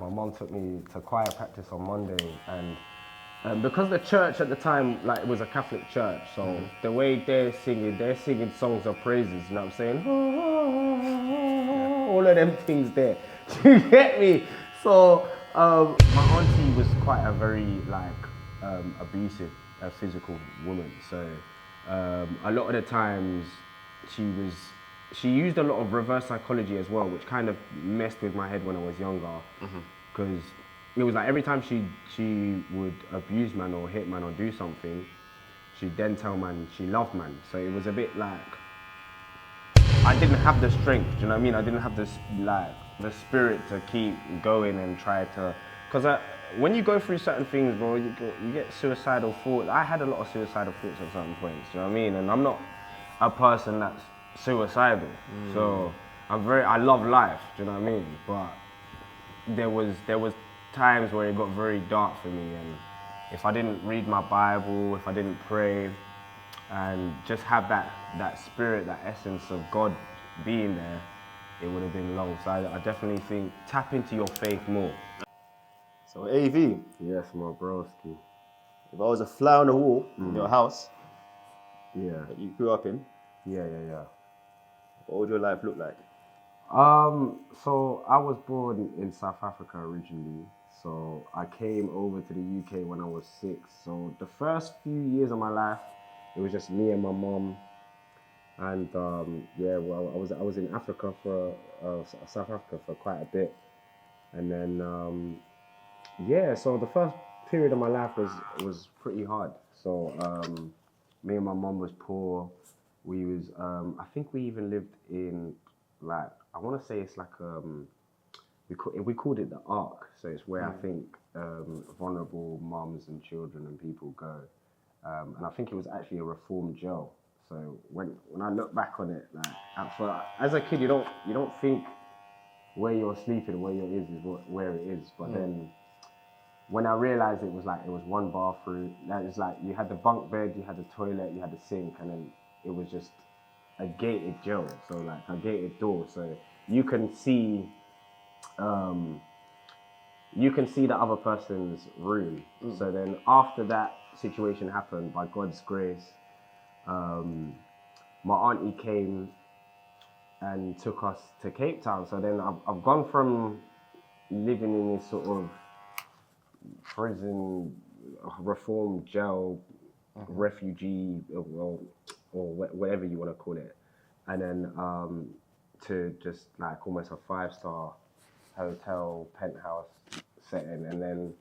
my mom took me to choir practice on Monday, and because the church at the time, like, it was a Catholic church, so the way they're singing songs of praises, you know what I'm saying? All of them things there. Do you get me? So my auntie was quite a very abusive, physical woman. So a lot of the times she used a lot of reverse psychology as well, which kind of messed with my head when I was younger, because it was like every time she would abuse man or hit man or do something, she'd then tell man she loved man. So it was a bit like, I didn't have the strength, do you know what I mean? I didn't have this, like, the spirit to keep going and try to, because when you go through certain things, bro, you get suicidal thoughts. I had a lot of suicidal thoughts at certain points, do you know what I mean? And I'm not a person that's suicidal, so I love life, do you know what I mean? But there was times where it got very dark for me, and if I didn't read my Bible, if I didn't pray, and just have that spirit, that essence of God being there, it would have been long. So I definitely think tap into your faith more. So AV, Yes, my broski. if I was a fly on the wall in your house Yeah. that you grew up in, Yeah. what would your life look like? So I was born in South Africa originally. So I came over to the UK when I was 6. So the first few years of my life, it was just me and my mom. And I was in Africa for South Africa for quite a bit, and then so the first period of my life was pretty hard. So me and my mom was poor. We was I think we even lived in, like, I want to say it's like we called it the Ark. So it's where I think vulnerable mums and children and people go, and I think it was actually a reformed jail. So when I look back on it, like, as a kid, you don't think where you're sleeping, where your is where it is. But then when I realized it was one bathroom, that is like you had the bunk bed, you had the toilet, you had the sink, and then it was just a gated jail. So like a gated door, so you can see the other person's room. So then after that situation happened, by God's grace, my auntie came and took us to Cape Town. So then I've gone from living in this sort of prison, reform jail, refugee, or whatever you want to call it, and then to just like almost a 5-star hotel penthouse setting. And then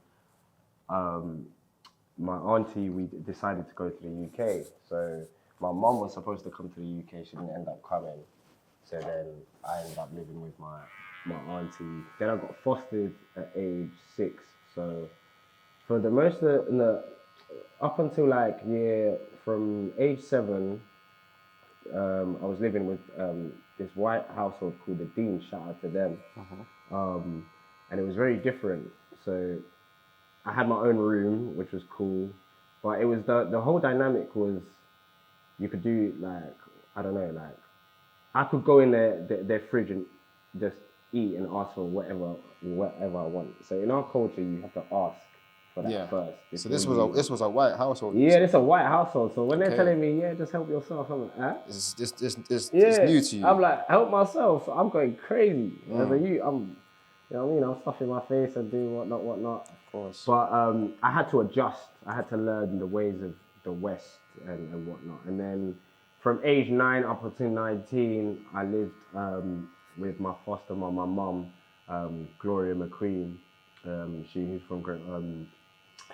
my auntie, we decided to go to the UK. So my mom was supposed to come to the UK, she didn't end up coming. So then I ended up living with my auntie. Then I got fostered at age 6. So for the most of up until from age 7, I was living with this white household called the Dean. Shout out to them. And it was very different. So I had my own room, which was cool, but it was the whole dynamic was, you could do I could go in their fridge and just eat and ask for whatever I want. So in our culture, you have to ask for that first. So this was a white household. Yeah, this is a white household. So when they're telling me, just help yourself, I'm like, huh? It's new to you. I'm like, help myself. So I'm going crazy. As a youth, you know what I mean? I'm stuffing my face and doing whatnot. Of course. But I had to adjust. I had to learn the ways of the West and whatnot. And then from age 9 up until 19, I lived with my foster mom, my mum, Gloria McQueen. She's from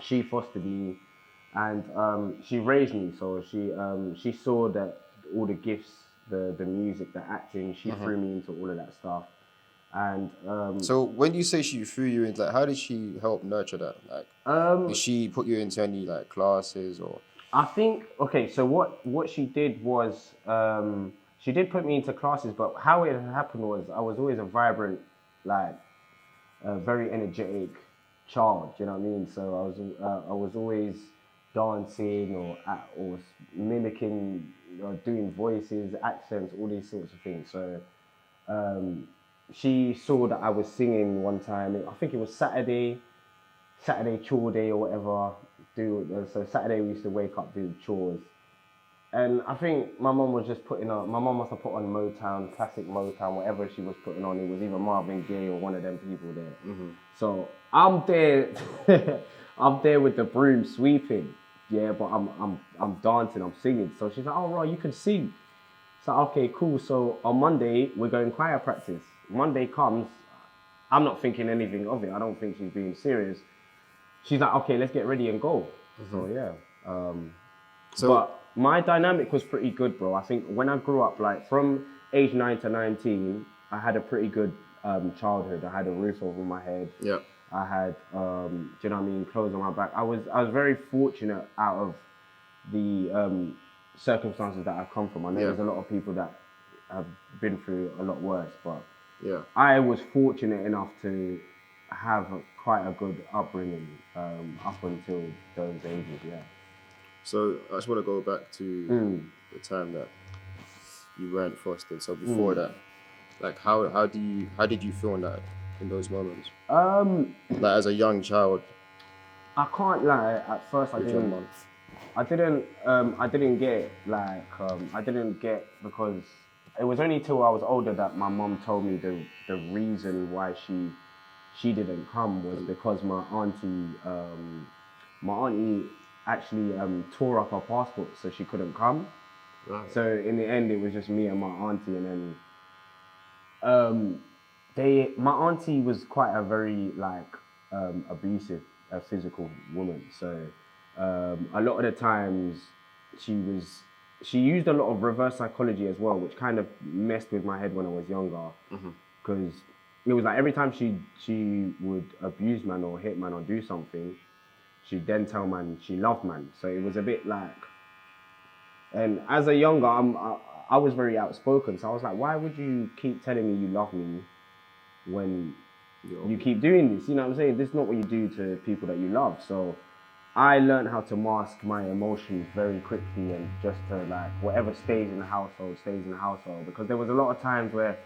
she fostered me, and she raised me. So she saw that all the gifts, the music, the acting, she threw me into all of that stuff. And so when you say she threw you into, like, how did she help nurture that? Like, did she put you into any like classes or? I think, okay, so what she did was, she did put me into classes, but how it happened was I was always a vibrant, very energetic child, you know what I mean? So I was always dancing or mimicking, doing voices, accents, all these sorts of things. So she saw that I was singing one time. I think it was Saturday chore day or whatever. So Saturday we used to wake up, do chores. And I think my mum was just my mum must have put on Motown, classic Motown, whatever she was putting on. It was either Marvin Gaye or one of them people there. Mm-hmm. So I'm there, I'm there with the broom sweeping, yeah, but I'm dancing, I'm singing. So she's like, oh, right, you can sing. So, okay, cool. So on Monday, we're going choir practice. Monday comes, I'm not thinking anything of it. I don't think she's being serious. She's like, okay, let's get ready and go. Mm-hmm. So, yeah. But my dynamic was pretty good, bro. I think when I grew up, like from age 9 to 19, I had a pretty good childhood. I had a roof over my head. Yeah. I had, do you know what I mean, clothes on my back. I was very fortunate out of the circumstances that I've come from. I know there's a lot of people that have been through a lot worse, but I was fortunate enough to have quite a good upbringing up until those ages, yeah. So I just want to go back to the time that you weren't fostered. So before that, like how did you feel in those moments? Like as a young child. I can't lie. At first, I didn't get I didn't get, because it was only till I was older that my mum told me the reason why she didn't come was because my auntie actually tore up her passport, so she couldn't come. Right. So in the end, it was just me and my auntie, and then my auntie was quite a very abusive physical woman. So a lot of the times she used a lot of reverse psychology as well, which kind of messed with my head when I was younger, because it was like every time she would abuse man or hit man or do something, she'd then tell man she loved man. So it was a bit like, and as a younger, I was very outspoken. So I was like, why would you keep telling me you love me when you keep doing this? You know what I'm saying? This is not what you do to people that you love. So I learned how to mask my emotions very quickly, and just to whatever stays in the household stays in the household. Because there was a lot of times where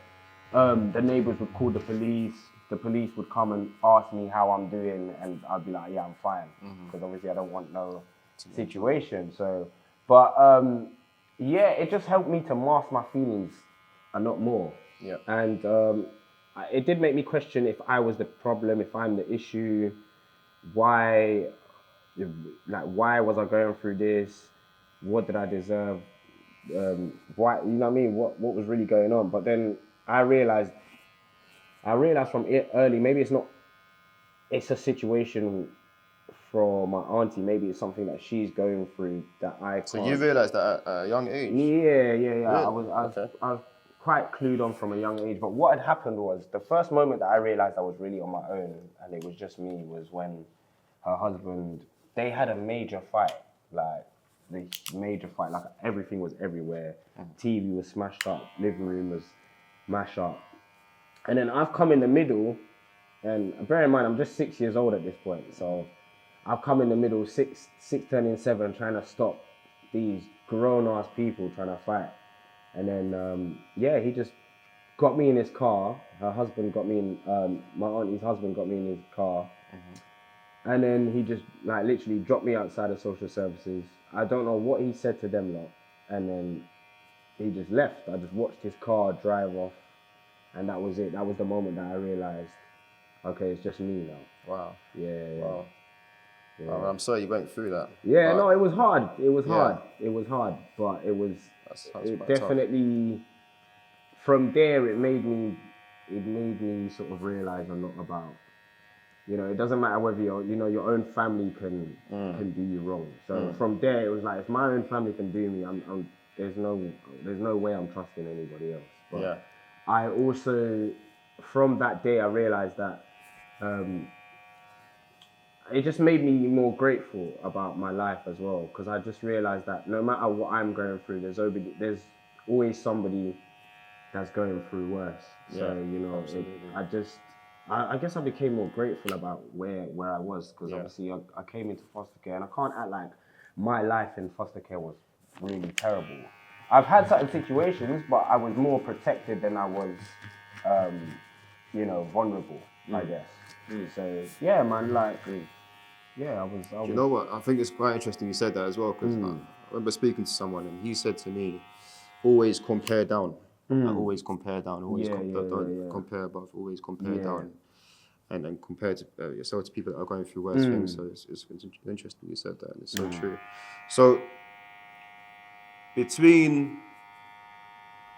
the neighbors would call the police would come and ask me how I'm doing, and I'd be like, yeah, I'm fine. Because obviously I don't want no situation. So, but yeah, it just helped me to mask my feelings a lot more. Yeah. And it did make me question if I was the problem, if I'm the issue, why was I going through this? What did I deserve? Why, you know what I mean? What was really going on? But then I realized from early, maybe it's a situation for my auntie. Maybe it's something that she's going through that I can't. So you realized that at a young age? Yeah. Really? I was quite clued on from a young age. But what had happened was, the first moment that I realized I was really on my own and it was just me was when her husband, they had a major fight. Everything was everywhere. TV was smashed up, living room was mashed up. And then I've come in the middle, and bear in mind, I'm just 6 years old at this point. So I've come in the middle, six turning 7, trying to stop these grown-ass people trying to fight. And then, he just got me in his car. Her husband got me in, my auntie's husband got me in his car. And then he just literally dropped me outside of social services. I don't know what he said to them lot. And then he just left. I just watched his car drive off. And that was it. That was the moment that I realized, okay, it's just me now. Wow. Yeah. Wow. Yeah. Well, I'm sorry you went through that. Yeah, no, it was hard. It was hard. But it was definitely, from there, it made me sort of realize a lot about, it doesn't matter whether your own family can do you wrong. So from there, it was like, if my own family can do me, there's no way I'm trusting anybody else. But I also, from that day, I realized that it just made me more grateful about my life as well, because I just realized that no matter what I'm going through, there's always somebody that's going through worse. So, I guess I became more grateful about where I was, because obviously I came into foster care, and I can't act like my life in foster care was really terrible. I've had certain situations, but I was more protected than I was vulnerable, I guess. So yeah, man, like, yeah, I was. You know what? I think it's quite interesting you said that as well, because I remember speaking to someone and he said to me, always compare down. Like, always compare down. Always don't compare above. Always compare down. And then compare to, yourself to people that are going through worse things. So it's interesting you said that, and it's so true. So between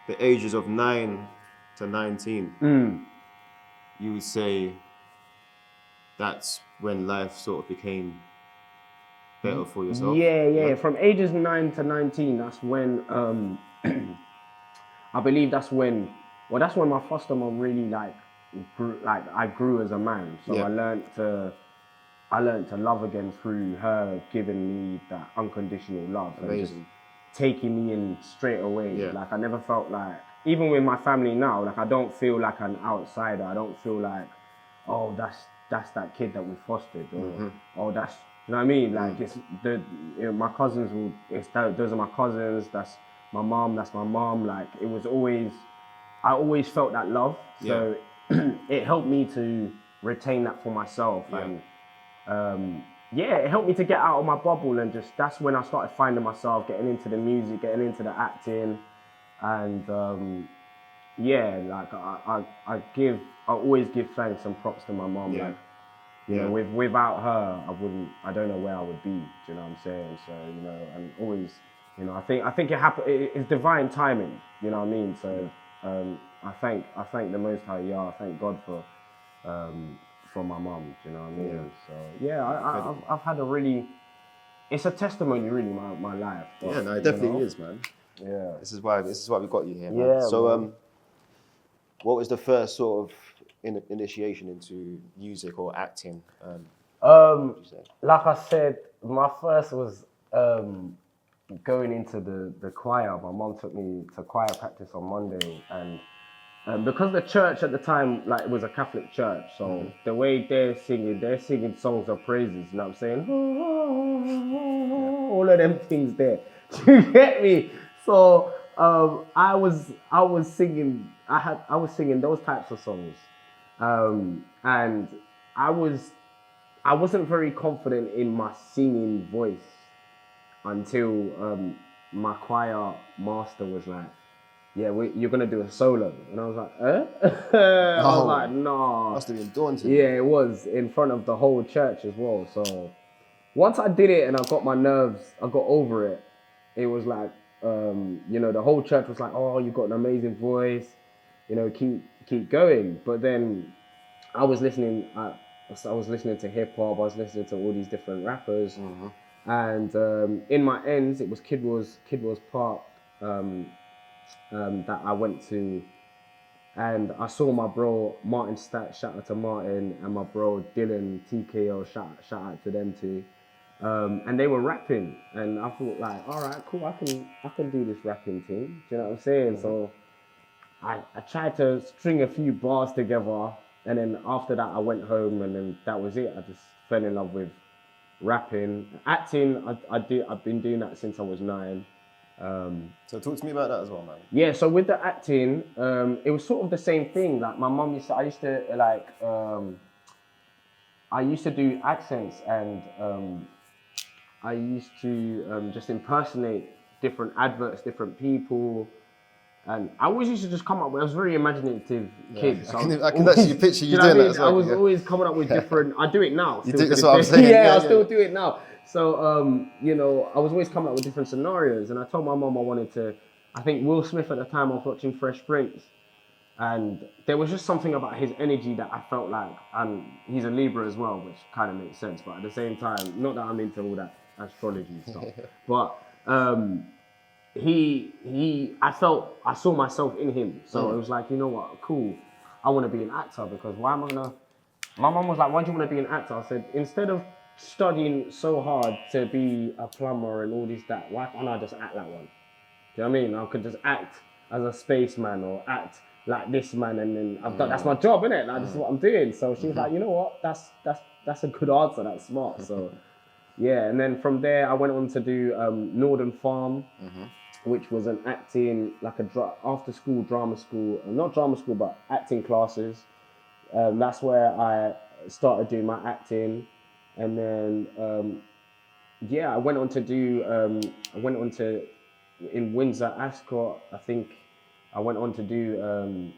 the ages of 9 to 19, you would say that's when life sort of became better for yourself? Yeah. From ages 9 to 19, that's when I believe that's when my foster mom really I grew as a man. So I learned to love again through her giving me that unconditional love. Amazing. And just taking me in straight away. Yeah. Like I never felt like, even with my family now, like I don't feel like an outsider. I don't feel like, oh, that's that kid that we fostered, or oh, that's, you know what I mean? Like it's my cousins those are my cousins. That's my mom. That's my mom. Like it was always, I always felt that love. So it helped me to retain that for myself, and it helped me to get out of my bubble, and just that's when I started finding myself, getting into the music, getting into the acting, and like I always give thanks and props to my mom. Like, you know, without her, I don't know where I would be. Do you know what I'm saying? So, you know, and always, you know, I think it happened. It's divine timing. You know what I mean? So, I thank the Most High. I thank God for my mom. Do you know what I mean? So, yeah, I've had a really. It's a testimony, really, my life. But, yeah, no, it definitely is, man. Yeah. This is why we got you here, man. Yeah. So, what was the first sort of initiation into music or acting? Like I said, my first was going into the choir. My mom took me to choir practice on Monday, and because the church at the time, like, it was a Catholic church, so the way they're singing songs of praises. You know what I'm saying? All of them things there. Do you get me? So I was singing. I was singing those types of songs, and I wasn't very confident in my singing voice until my choir master was like, "Yeah, you're gonna do a solo," and I was like, I was like, "No." Must have been daunting. Yeah, it was in front of the whole church as well. So once I did it and I got my nerves, I got over it. It was like, you know, the whole church was like, "Oh, you got an amazing voice, you know, keep going." But then I was listening to hip hop. I was listening to all these different rappers, and in my ends, it was Kid Was Park that I went to, and I saw my bro Martin Stack, shout out to Martin, and my bro Dylan TKO, shout out to them too. And they were rapping, and I thought, like, all right, cool, I can do this rapping thing. Do you know what I'm saying? So I tried to string a few bars together, and then after that I went home, and then that was it. I just fell in love with rapping. Acting, I've been doing that since I was 9. So talk to me about that as well, man. Yeah, so with the acting, it was sort of the same thing. Like my mum I used to do accents, and I used to just impersonate different adverts, different people. And I always used to just come up with, I was a very imaginative kid. So I can actually picture you doing that as well. I was always coming up with different, I do it now. That's what I'm saying. Yeah, I still do it now. So, you know, I was always coming up with different scenarios. And I told my mom I wanted to, I think Will Smith at the time, I was watching Fresh Prince. And there was just something about his energy that I felt like, and he's a Libra as well, which kind of makes sense. But at the same time, not that I'm into all that astrology stuff, but I saw myself in him. So it was like, you know what, cool, I want to be an actor, because my mom was like, why do you want to be an actor? I said, instead of studying so hard to be a plumber and all this, that, why can't I just act like one? Do you know what I mean? I could just act as a spaceman or act like this man, and then that's my job, innit? Like, this is what I'm doing. So she was like, you know what, that's a good answer, that's smart. So yeah, and then from there I went on to do Northern Farm, which was an acting, like after school drama school, not drama school, but acting classes. That's where I started doing my acting, and then I went on to do. In Windsor, Ascot. I think I went on to do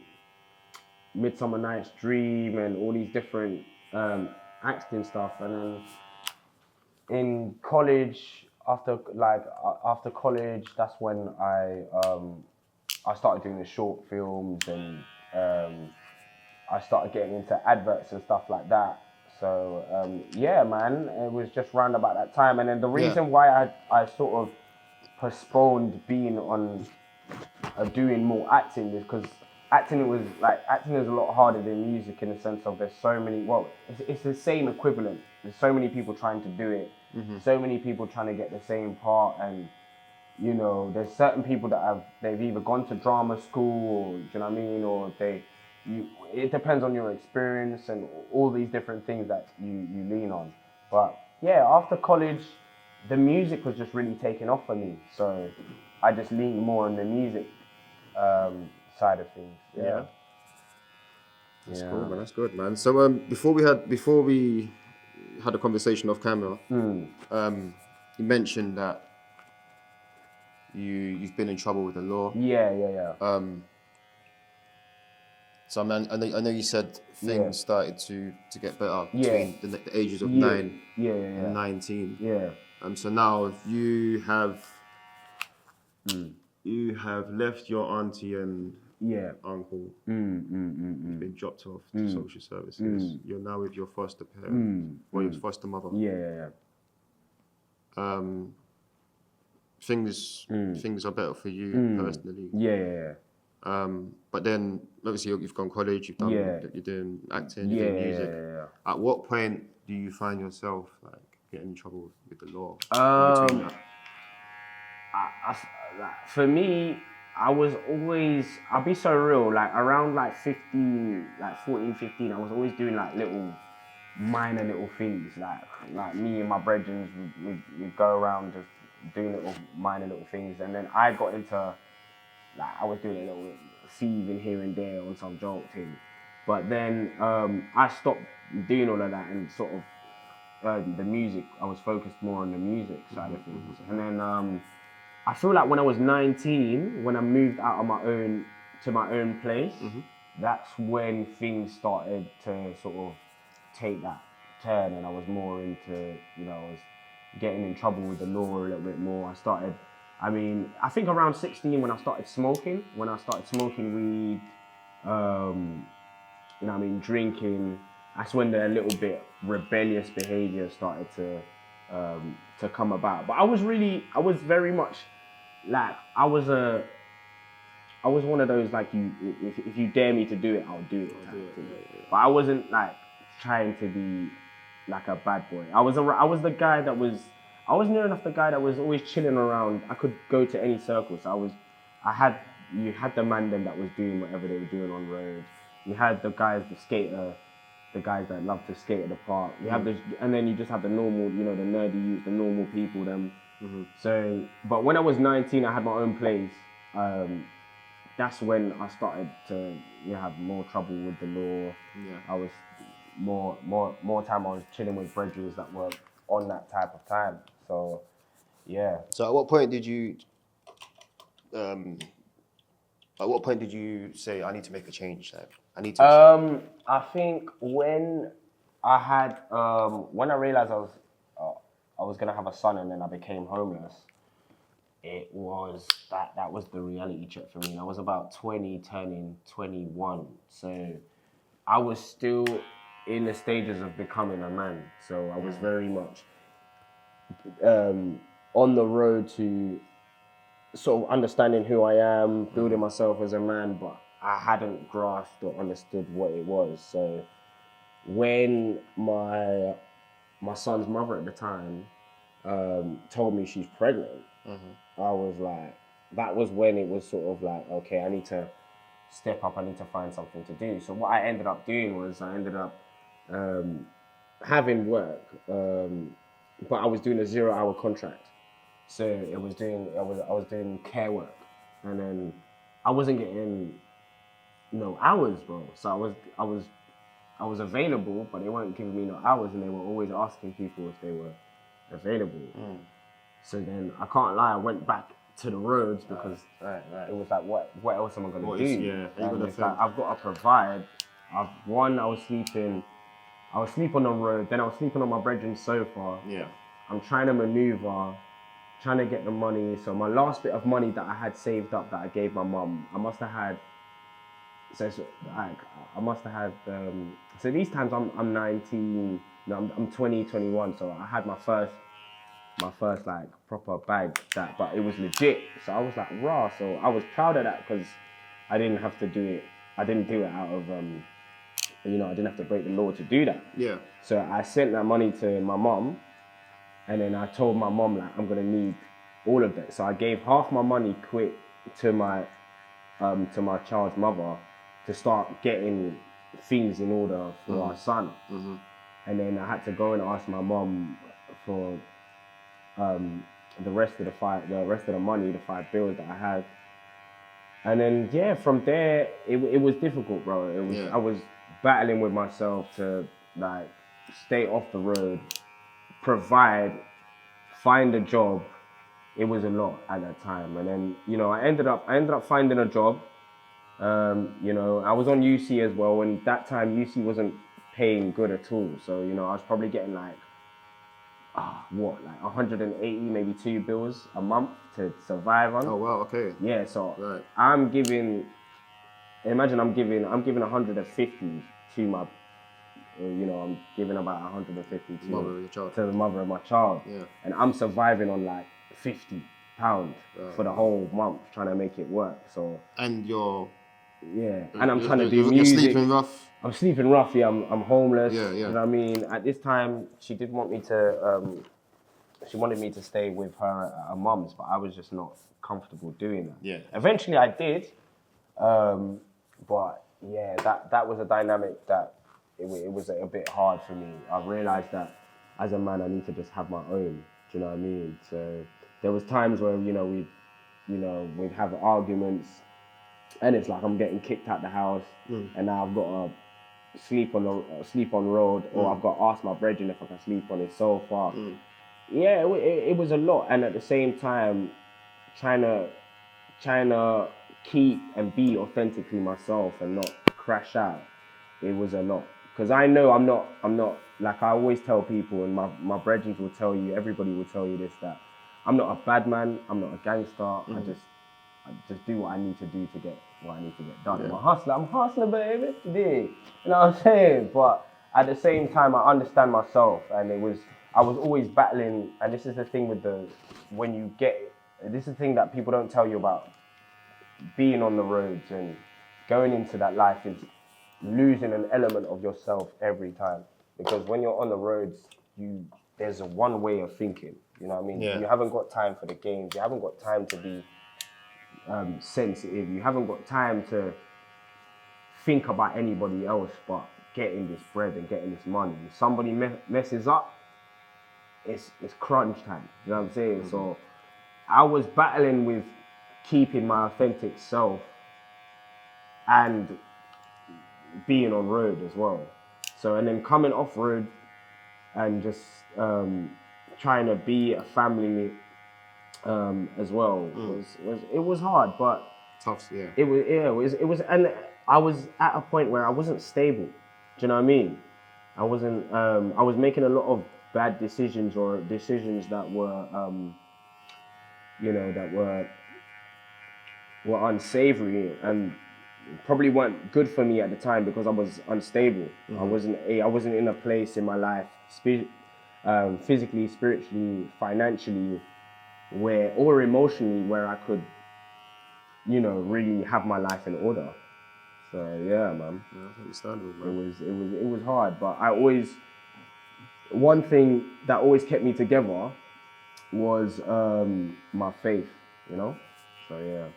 Midsummer Night's Dream and all these different acting stuff, and then in college, after college, that's when I started doing the short films, and I started getting into adverts and stuff like that. So man, it was just round about that time. And then the reason why I sort of postponed being on doing more acting is because acting is a lot harder than music, in the sense of there's so many. Well, it's the same equivalent. There's so many people trying to do it. So many people trying to get the same part, and there's certain people that they've either gone to drama school, or, do you know what I mean, or it depends on your experience and all these different things that you lean on. But yeah, after college, the music was just really taking off for me, so I just leaned more on the music side of things. Yeah. That's cool, man. That's good, man. So before we had a conversation off camera, you mentioned that you've been in trouble with the law. Yeah. So man, I know you said things started to get better between the ages of 9 and 19. Yeah. So now you have left your auntie and uncle. You've been dropped off to social services. You're now with your foster parent or your foster mother. Yeah. Things are better for you personally. Yeah. But then obviously you've gone college. You're doing acting. You're doing music. Yeah. At what point do you find yourself like getting in trouble with the law? For me, I'll be so real, like around 14, 15, I was always doing like minor little things, like me and my brethren we'd go around just doing minor little things, and then I got into, I was doing a little thieving here and there on some joke thing, but then I stopped doing all of that and sort of the music, I was focused more on the music side of things, and then I feel like when I was 19, when I moved out on my own place, that's when things started to sort of take that turn, and I was more into, I was getting in trouble with the law a little bit more. I think around 16 when I started smoking weed, drinking, that's when the little bit rebellious behavior started to come about. But I was very much like, I was one of those, like, if you dare me to do it, I'll do it. But I wasn't like trying to be like a bad boy. I was the guy that was, I was near enough the guy that was always chilling around. I could go to any circle. So you had the man then that was doing whatever they were doing on road. You had the guys, the guys that love to skate at the park. You have and then you just have the normal, the nerdy youths, the normal people, them. So, but when I was 19, I had my own place. That's when I started to have more trouble with the law. I was more time I was chilling with brethren that were on that type of time. So, yeah. So at what point did you say, I need to make a change? Like, I need to. I think when I realized I was gonna have a son and then I became homeless, it was that was the reality check for me. And I was about 20, turning 21, so I was still in the stages of becoming a man. So I was very much on the road to sort of understanding who I am, building myself as a man, but I hadn't grasped or understood what it was. So when my son's mother at the time told me she's pregnant, I was like, that was when it was sort of like, okay, I need to step up, I need to find something to do. So what I ended up doing was I ended up having work, but I was doing a 0-hour contract. So I was doing care work, and then I wasn't getting no hours, bro. So I was I was available, but they weren't giving me no hours, and they were always asking people if they were available. So then, I can't lie, I went back to the roads because it was like, what else am I gonna do? It's like, I've got to provide. I was sleeping on the road, then I was sleeping on my brethren's sofa. I'm trying to maneuver, trying to get the money. So my last bit of money that I had saved up that I gave my mum, I must have had, so these times I'm 19, no, I'm 20, 21, so I had my first like proper bag, but it was legit. So I was like, raw. So I was proud of that because I didn't have to do it. I didn't do it out of, I didn't have to break the law to do that. So I sent that money to my mom, and then I told my mom, like, I'm gonna need all of that. So I gave half my money quick to my child's mother to start getting things in order for our son. And then I had to go and ask my mom for the rest of the money, the 5 bills that I had. And then from there it was difficult, bro. I was battling with myself to like stay off the road, provide, find a job. It was a lot at that time. And then I ended up finding a job. I was on UC as well, and that time UC wasn't paying good at all. So I was probably getting like 180, maybe 2 bills a month to survive on. Oh wow, okay. Yeah, so I'm giving 150 to my, I'm giving about 150 to the mother of my child. And I'm surviving on like £50 for the whole month, trying to make it work. So. And and I'm trying to do music. You're sleeping rough. I'm sleeping rough. I'm homeless. You know what I mean? At this time, she did want me to. She wanted me to stay with her at her mum's, but I was just not comfortable doing that. Eventually, I did. But that was a dynamic that it was a bit hard for me. I realized that as a man, I need to just have my own. Do you know what I mean? So there was times where we'd have arguments. And it's like I'm getting kicked out the house, and now I've got to sleep on road, or I've got to ask my brethren if I can sleep on his sofa. It was a lot, and at the same time, trying to keep and be authentically myself and not crash out. It was a lot, because I know I'm not like I always tell people, and my brethren will tell you, everybody will tell you this, that I'm not a bad man, I'm not a gangster. I just do what I need to do to get what I need to get done. I'm a hustler, baby, today. You know what I'm saying? But at the same time, I understand myself, and I was always battling. And this is the thing this is the thing that people don't tell you about being on the roads and going into that life, is losing an element of yourself every time. Because when you're on the roads, there's a one way of thinking. You know what I mean? You haven't got time for the games. You haven't got time to be sensitive. You haven't got time to think about anybody else but getting this bread and getting this money. If somebody messes up, it's crunch time. You know what I'm saying? So I was battling with keeping my authentic self and being on road as well. So, and then coming off road and just trying to be a family as well was hard, but tough. It was, and I was at a point where I wasn't stable. Do you know what I mean? I wasn't. I was making a lot of bad decisions, or decisions that were, that were unsavory and probably weren't good for me at the time because I was unstable. I wasn't in a place in my life, physically, spiritually, financially, or emotionally, where I could, really have my life in order. So yeah, man. Yeah, that's understandable, man. It was hard, but one thing that always kept me together was my faith, So yeah.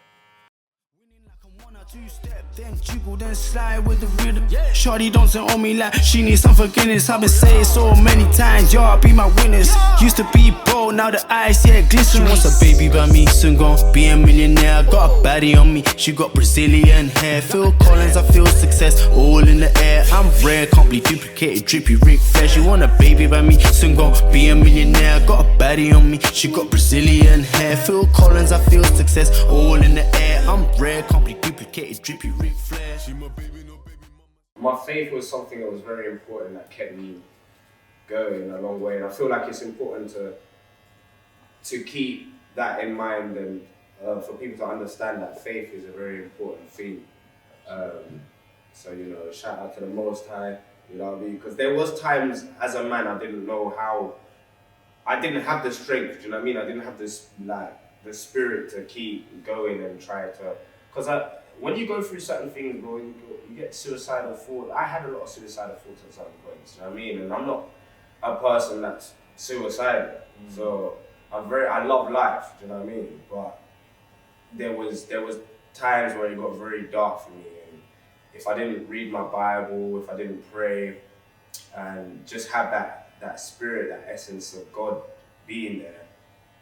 2 step, Then jiggle, then slide with the rhythm. Shorty don't owe me like she needs some forgiveness. I've been saying so many times, y'all be my witness. Used to be bold, now the eyes, yeah, glisten. She wants a baby by me, soon gon' be a millionaire. Got a baddie on me, she got Brazilian hair. Phil Collins, I feel success, all in the air. I'm rare, can't be duplicated, drippy Ric Flair. She want a baby by me, soon gon' be a millionaire. Got a baddie on me, she got Brazilian hair. Phil Collins, I feel success, all in the air. I'm rare, can't be duplicated, drippy Ric Flair. She my baby, no baby mama. My faith was something that was very important that kept me going a long way, and I feel like it's important to keep that in mind and for people to understand that faith is a very important thing. So you know, shout out to the Most High, you know what I mean? Because there was times as a man I didn't know how, I didn't have the strength, do you know what I mean? I didn't have this the spirit to keep going and try to, because when you go through certain things, bro, you get suicidal thoughts. I had a lot of suicidal thoughts at certain points, you know what I mean? And I'm not a person that's suicidal, so I love life, do you know what I mean? But there was times where it got very dark for me, and if I didn't read my Bible, if I didn't pray, and just have that spirit, that essence of God being there,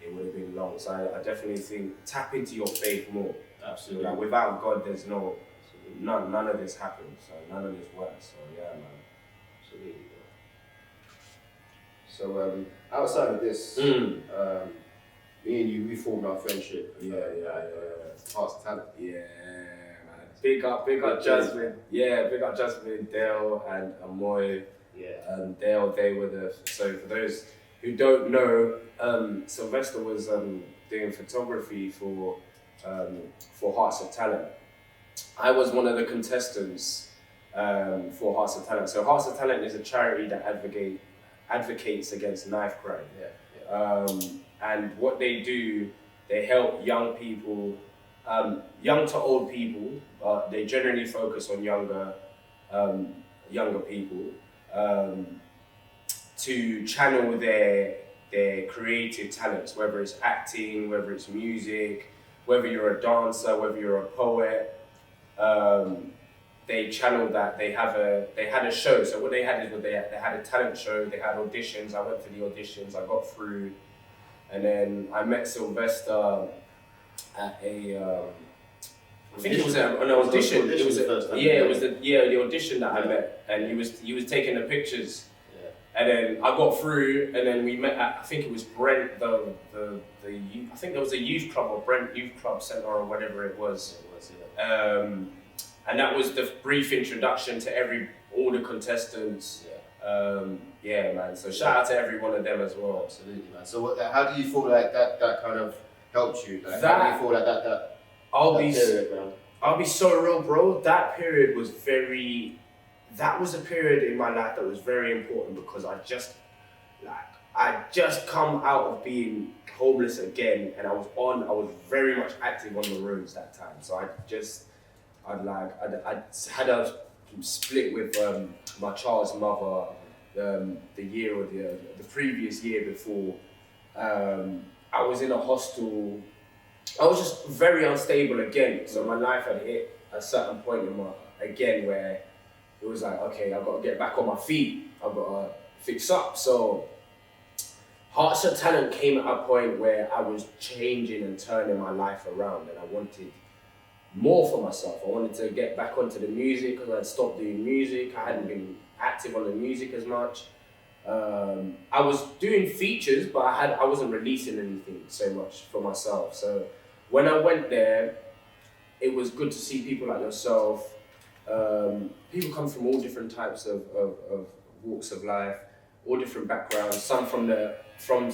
it would have been long. So I definitely think tap into your faith more. Absolutely. Like without God, there's none of this happens. So none of this works. So yeah, man. Absolutely. So outside of this, me and you, we formed our friendship. Yeah. Hearts of Talent. Yeah, man. Big up Jasmine. Yeah, big up Jasmine, Dale, and Amoy. Yeah. Dale, they were so for those who don't know, Sylvester was doing photography for Hearts of Talent. I was one of the contestants for Hearts of Talent. So Hearts of Talent is a charity that advocates against knife crime. Yeah. And what they do, they help young people, young to old people, but they generally focus on younger people, to channel their creative talents, whether it's acting, whether it's music, whether you're a dancer, whether you're a poet. They channel that. They had a show. So what they had is they had a talent show. They had auditions. I went to the auditions. I got through, and then I met Sylvester at I think it was an audition. It was the audition that I met, and he was taking the pictures. And then I got through, and then we met at, I think it was Brent, I think there was a youth club, or Brent Youth Club Centre, or whatever it was. And that was the brief introduction to all the contestants. Yeah, man. So shout out to every one of them as well. Absolutely, man. So how do you feel like that kind of helped you? Like, how do you feel like that period, man? I'll be so real, bro. That period was that was a period in my life that was very important, because I just come out of being homeless again, and I was very much active on the roads that time. So I had a split with my child's mother the year or the previous year before. I was in a hostel. I was just very unstable again. So my life had hit a certain point again where it was like, okay, I've got to get back on my feet. I've got to fix up. So Hearts of Talent came at a point where I was changing and turning my life around, and I wanted more for myself. I wanted to get back onto the music, because I'd stopped doing music. I hadn't been active on the music as much. I was doing features, but I wasn't releasing anything so much for myself. So when I went there, it was good to see people like yourself. People come from all different types of walks of life, all different backgrounds. Some from the hood,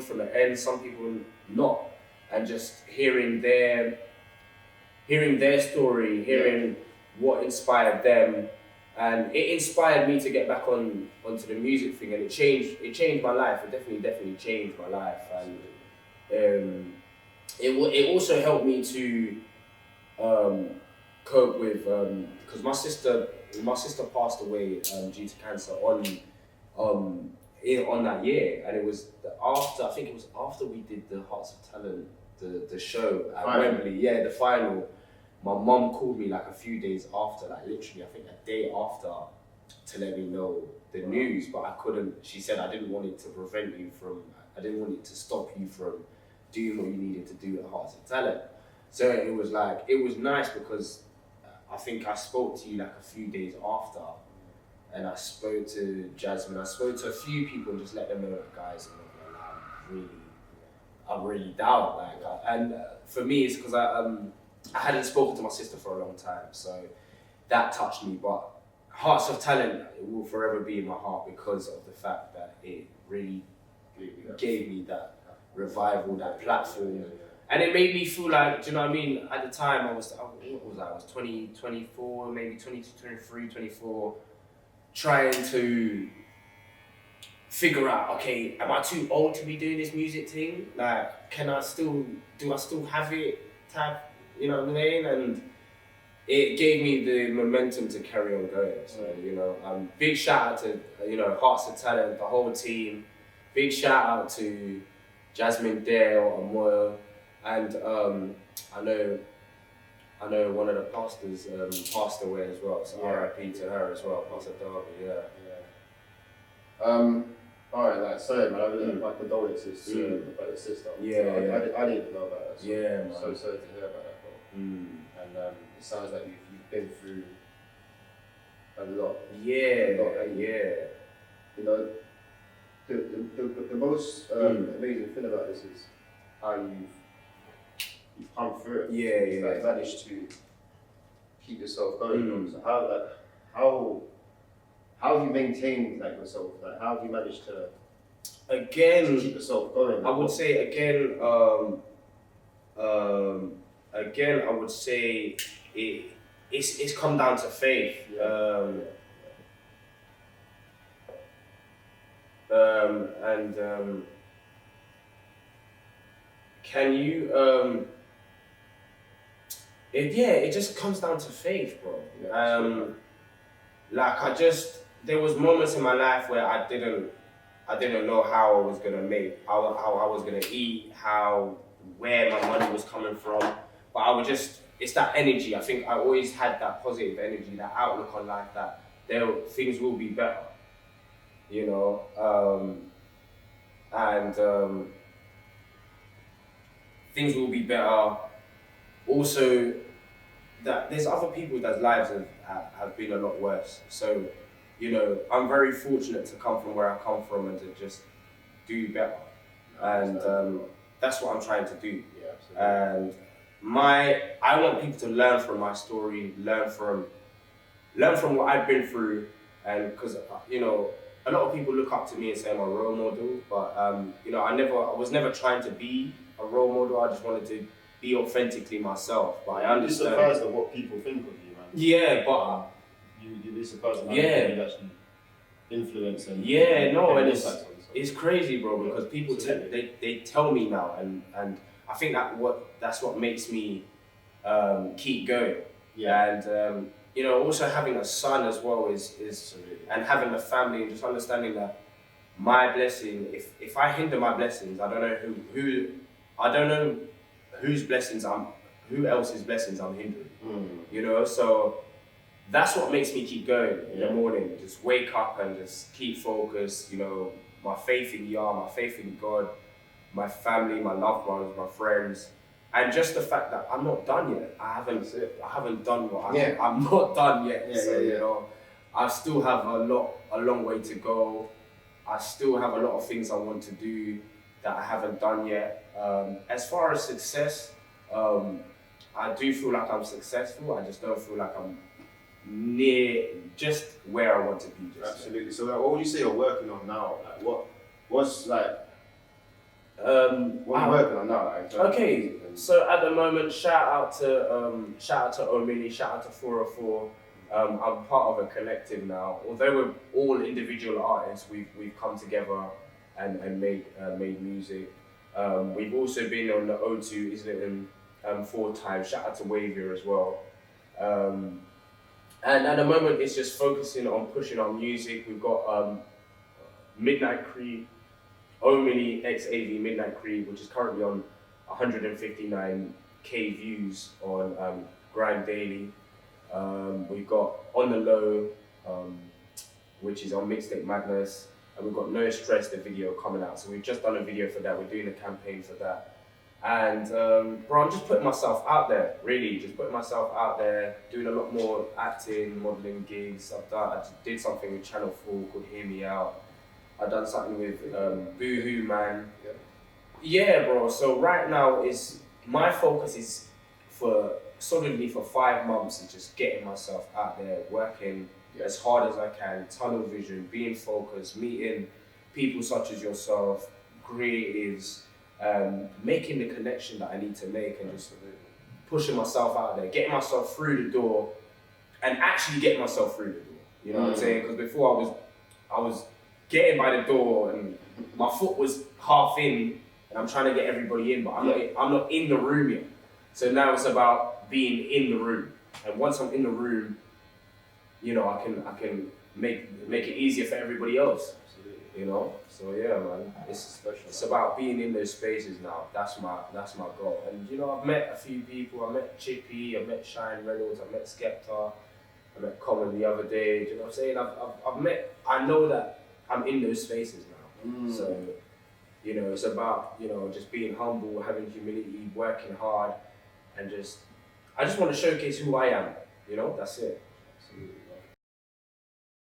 from the end. Some people not, and just hearing their story, hearing what inspired them, and it inspired me to get back onto the music thing, and it changed my life. It definitely changed my life, and it also helped me to cope with, because my sister passed away due to cancer on that year, and it was after we did the Hearts of Talent, the show at Wembley, the final, my mum called me like a few days after, like literally I think a day after, to let me know the news, but I couldn't. She said I didn't want it to prevent you from, I didn't want it to stop you from doing what you needed to do at Hearts of Talent. So it was like, it was nice because I think I spoke to you like a few days after, and I spoke to Jasmine, I spoke to a few people and just let them know that, guys, I'm really down. For me, it's because I hadn't spoken to my sister for a long time, so that touched me. But Hearts of Talent, it will forever be in my heart because of the fact that it really gave me that revival, that platform. And it made me feel like, do you know what I mean? At the time, I was 20, 24, maybe 22, 23, 24, trying to figure out, okay, am I too old to be doing this music thing? Like, do I still have it? You know what I mean? And it gave me the momentum to carry on going. So, big shout out to, Hearts of Talent, the whole team. Big shout out to Jasmine, Dale, and Moyle. And I know one of the pastors passed away as well, so R.I.P. to her as well, Pastor Darby, Alright, like, sorry man, I really my condolences about your sister. I didn't even know about that. So man. So sorry to hear about that, bro. And it sounds like you've been through a lot. And, you know, the most amazing thing about this is how you've come through it. Like, managed to keep yourself going. So how have you maintained like yourself? Like, how have you managed to keep yourself going? I would say again, I would say it's come down to faith. Can you it just comes down to faith, bro. There was moments in my life where I didn't know how I was gonna make, how I was gonna eat, where my money was coming from. But it's that energy. I think I always had that positive energy, that outlook on life, that things will be better, things will be better. Also, that there's other people that lives have been a lot worse. So, I'm very fortunate to come from where I come from and to just do better. And that's what I'm trying to do. And I want people to learn from my story, learn from what I've been through. And because, a lot of people look up to me and say I'm a role model, but I was never trying to be a role model. I just wanted to be authentically myself. But I understand. You're surprised at what people think of you, man. Yeah, but you'd be surprised at how you actually influence and it's crazy, bro. Because people they tell me now, and I think that's what makes me keep going. And also having a son as well is and having a family and just understanding that my blessing, if I hinder my blessings, I don't know who else's blessings I'm hindering. So that's what makes me keep going in the morning. Just wake up and just keep focused. My faith in Yah, my faith in God, my family, my loved ones, my friends, and just the fact that I'm not done yet. I haven't done what I'm not done yet. I still have a long way to go. I still have a lot of things I want to do that I haven't done yet. As far as success, I do feel like I'm successful. I just don't feel like I'm near just where I want to be. Absolutely. So what would you say you're working on now? Like what's like? What are you working on now? Okay, so at the moment, shout out to Omini, shout out to 404. I'm part of a collective now. Although we're all individual artists, we've come together and made music. We've also been on the O2 Islington 4 times. Shout out to Wavier as well. And at the moment, it's just focusing on pushing our music. We've got Midnight Creed, Omini XAV Midnight Creed, which is currently on 159k views on Grind Daily. We've got On the Low, which is on Mixtape Madness. And we've got No Stress, the video coming out. So we've just done a video for that. We're doing a campaign for that. And bro, I'm just putting myself out there, really. Just putting myself out there, doing a lot more acting, modeling gigs. I did something with Channel 4 called Hear Me Out. I've done something with Boohoo Man. Yeah, bro. So right now my focus is solidly for 5 months is just getting myself out there, working as hard as I can, tunnel vision, being focused, meeting people such as yourself, creatives, making the connection that I need to make, and just pushing myself out there, getting myself through the door, and actually getting myself through the door. You know what I'm saying? Because before I was getting by the door and my foot was half in, and I'm trying to get everybody in, but I'm not in the room yet. So now it's about being in the room, and once I'm in the room, you know, I can make it easier for everybody else. You know, so yeah, man, it's about being in those spaces now. That's my goal. And you know, I've met a few people. I met Chippy, I met Shine Reynolds, I met Skepta, I met Common the other day. Do you know what I'm saying? I know that I'm in those spaces now. So, you know, it's about, you know, just being humble, having humility, working hard, and I just want to showcase who I am. You know, that's it.